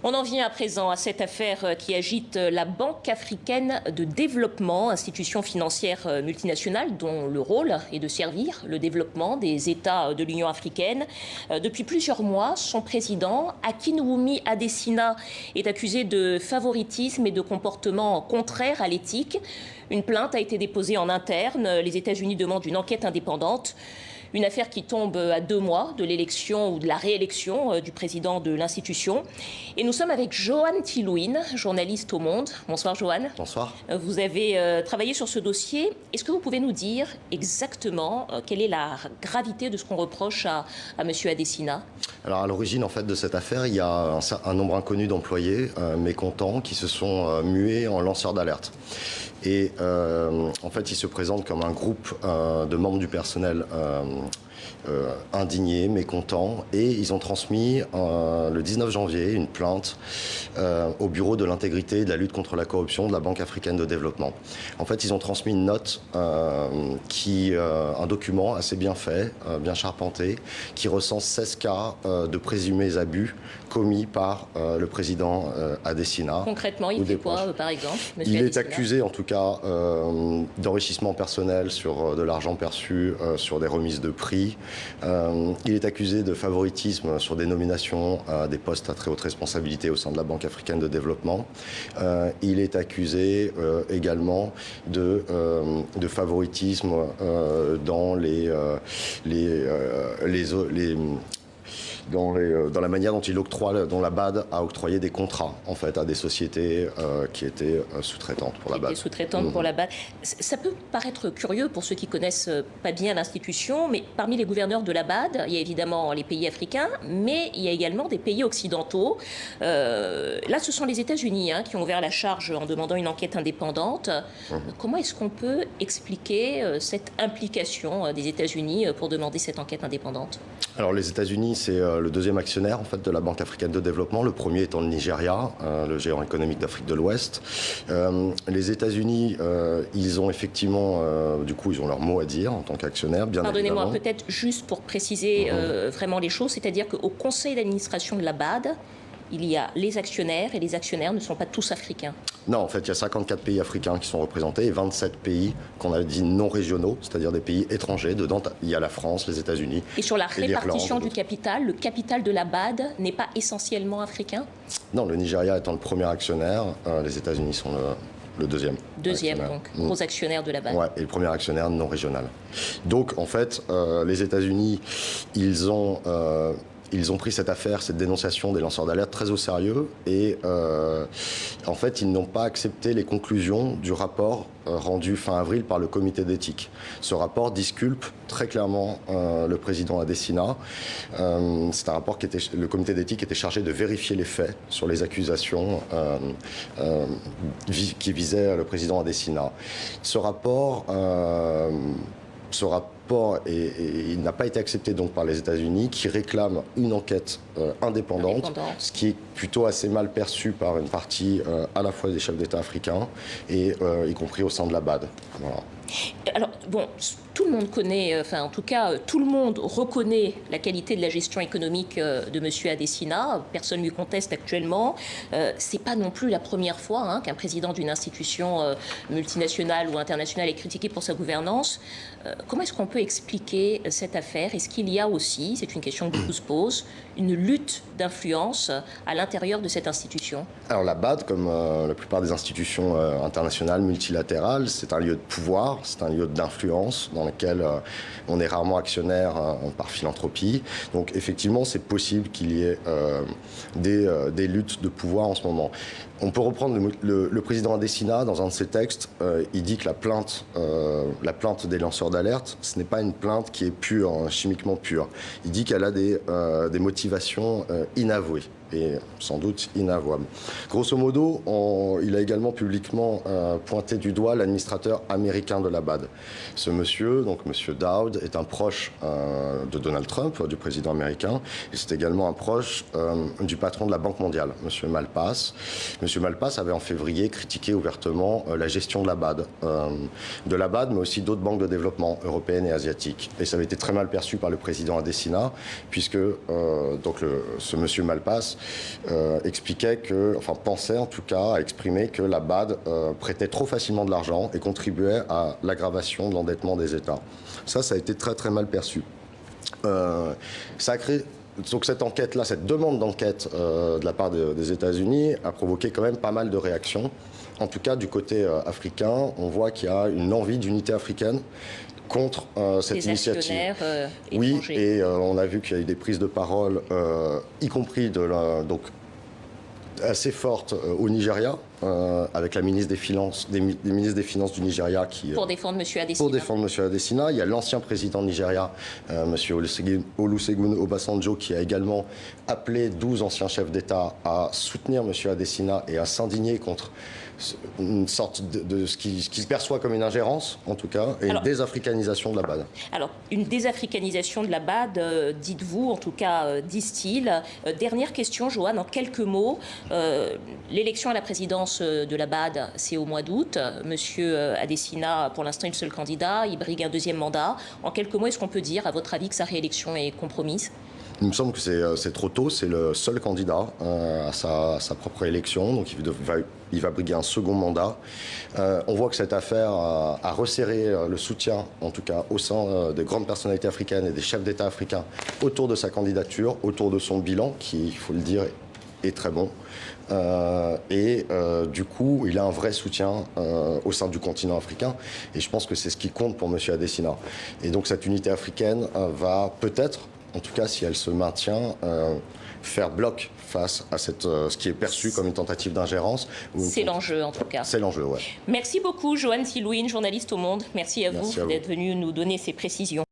On en vient à présent à cette affaire qui agite la Banque africaine de développement, institution financière multinationale dont le rôle est de servir le développement des États de l'Union africaine. Depuis plusieurs mois, son président, Akinwumi Adesina, est accusé de favoritisme et de comportement contraire à l'éthique. Une plainte a été déposée en interne. Les États-Unis demandent une enquête indépendante. Une affaire qui tombe à 2 mois de l'élection ou de la réélection du président de l'institution. Et nous sommes avec Johan Tilouine, journaliste au Monde. Bonsoir Johan. Bonsoir. Vous avez travaillé sur ce dossier. Est-ce que vous pouvez nous dire exactement quelle est la gravité de ce qu'on reproche à M. Adesina? Alors à l'origine en fait de cette affaire, il y a un nombre inconnu d'employés mécontents qui se sont mués en lanceurs d'alerte. Et en fait, ils se présentent comme un groupe de membres du personnel indignés, mécontents, et ils ont transmis le 19 janvier une plainte au Bureau de l'intégrité et de la lutte contre la corruption de la Banque africaine de développement. En fait, ils ont transmis une note, un document assez bien fait, bien charpenté, qui recense 16 cas de présumés abus commis par le président Adesina. Concrètement, il fait quoi, par exemple, monsieur Il Adesina? est accusé, en tout cas, d'enrichissement personnel sur de l'argent perçu sur des remises de prix. Il est accusé de favoritisme sur des nominations à des postes à très haute responsabilité au sein de la Banque africaine de développement. Il est accusé également de favoritisme dans dans la manière dont la BAD a octroyé des contrats en fait à des sociétés qui étaient sous-traitantes pour la BAD. Pour la BAD. Ça peut paraître curieux pour ceux qui connaissent pas bien l'institution, mais parmi les gouverneurs de la BAD, il y a évidemment les pays africains, mais il y a également des pays occidentaux. Là, ce sont les États-Unis qui ont ouvert la charge en demandant une enquête indépendante. Comment est-ce qu'on peut expliquer cette implication des États-Unis pour demander cette enquête indépendante? Alors les États-Unis, c'est le deuxième actionnaire en fait de la Banque africaine de développement. Le premier étant le Nigeria, le géant économique d'Afrique de l'Ouest. Les États-Unis, ils ont effectivement, du coup, ils ont leur mot à dire en tant qu'actionnaire, bien évidemment. Pardonnez-moi, peut-être juste pour préciser vraiment les choses, c'est-à-dire qu'au conseil d'administration de la BAD, il y a les actionnaires et les actionnaires ne sont pas tous africains. Non, en fait, il y a 54 pays africains qui sont représentés et 27 pays qu'on a dit non régionaux, c'est-à-dire des pays étrangers. Dedans, il y a la France, les États-Unis. Et sur la répartition du capital, le capital de la BAD n'est pas essentiellement africain? Non, le Nigeria étant le premier actionnaire, les États-Unis sont le deuxième. Deuxième, donc, gros actionnaire de la BAD. Ouais, et le premier actionnaire non régional. Donc, en fait, les États-Unis, ils ont pris cette affaire, cette dénonciation des lanceurs d'alerte très au sérieux et en fait, ils n'ont pas accepté les conclusions du rapport rendu fin avril par le comité d'éthique. Ce rapport disculpe très clairement le président Adesina. C'est un rapport le comité d'éthique était chargé de vérifier les faits sur les accusations qui visaient le président Adesina. Ce rapport il n'a pas été accepté donc par les États-Unis qui réclament une enquête indépendante, ce qui est plutôt assez mal perçu par une partie à la fois des chefs d'État africains et y compris au sein de la BAD. Voilà. Alors, bon, tout le monde connaît, enfin en tout cas, tout le monde reconnaît la qualité de la gestion économique de M. Adesina. Personne ne lui conteste actuellement. C'est pas non plus la première fois qu'un président d'une institution multinationale ou internationale est critiqué pour sa gouvernance. Comment est-ce qu'on peut expliquer cette affaire? Est-ce qu'il y a aussi, c'est une question que beaucoup se posent, une lutte d'influence à l'intérieur de cette institution? Alors la BAD, comme la plupart des institutions internationales multilatérales, c'est un lieu de pouvoir, c'est un lieu d'influence dans lequel on est rarement actionnaire par philanthropie. Donc effectivement, c'est possible qu'il y ait des luttes de pouvoir en ce moment. On peut reprendre le président Adesina dans un de ses textes. Il dit que la plainte des lanceurs d'alerte, ce n'est pas une plainte qui est pure, chimiquement pure. Il dit qu'elle a des motivations inavouées et sans doute inavouable. Grosso modo, il a également publiquement pointé du doigt l'administrateur américain de la BAD. Ce monsieur, donc monsieur Dowd, est un proche de Donald Trump, du président américain, et c'est également un proche du patron de la Banque mondiale, monsieur Malpass. Monsieur Malpass avait en février critiqué ouvertement la gestion de la BAD, mais aussi d'autres banques de développement européennes et asiatiques. Et ça avait été très mal perçu par le président Adesina, puisque ce monsieur Malpass France, expliquait pensait en tout cas à exprimer que la BAD prêtait trop facilement de l'argent et contribuait à l'aggravation de l'endettement des États. Ça a été très très mal perçu. Ça a créé... Donc cette enquête-là, cette demande d'enquête de la part des États-Unis a provoqué quand même pas mal de réactions. En tout cas, du côté africain, on voit qu'il y a une envie d'unité africaine contre cette initiative. Oui, et on a vu qu'il y a eu des prises de parole, y compris assez forte au Nigeria, avec la ministre des Finances, des ministres des Finances du Nigeria qui... Pour défendre M. Adesina. Pour défendre M. Adesina. Il y a l'ancien président du Nigeria, M. Olusegun Obasanjo, qui a également appelé 12 anciens chefs d'État à soutenir M. Adesina et à s'indigner contre une sorte de ce qui se perçoit comme une ingérence, en tout cas, et une désafricanisation de la BAD. Alors, une désafricanisation de la BAD, dites-vous, en tout cas, disent-ils. Dernière question, Joanne, en quelques mots. L'élection à la présidence de la BAD, c'est au mois d'août. Monsieur Adesina, pour l'instant, est le seul candidat. Il brigue un deuxième mandat. En quelques mots, est-ce qu'on peut dire, à votre avis, que sa réélection est compromise ? Il me semble que c'est trop tôt. C'est le seul candidat à sa propre élection. Donc il va briguer un second mandat. On voit que cette affaire a resserré le soutien, en tout cas au sein des grandes personnalités africaines et des chefs d'État africains, autour de sa candidature, autour de son bilan, qui, il faut le dire, est très bon. Du coup, il a un vrai soutien au sein du continent africain. Et je pense que c'est ce qui compte pour M. Adesina. Et donc cette unité africaine va peut-être, en tout cas si elle se maintient, faire bloc face à ce qui est perçu comme une tentative d'ingérence. C'est l'enjeu en tout cas. C'est l'enjeu, oui. Merci beaucoup Joanne Silouine, journaliste au Monde. Merci à vous d'être venu nous donner ces précisions.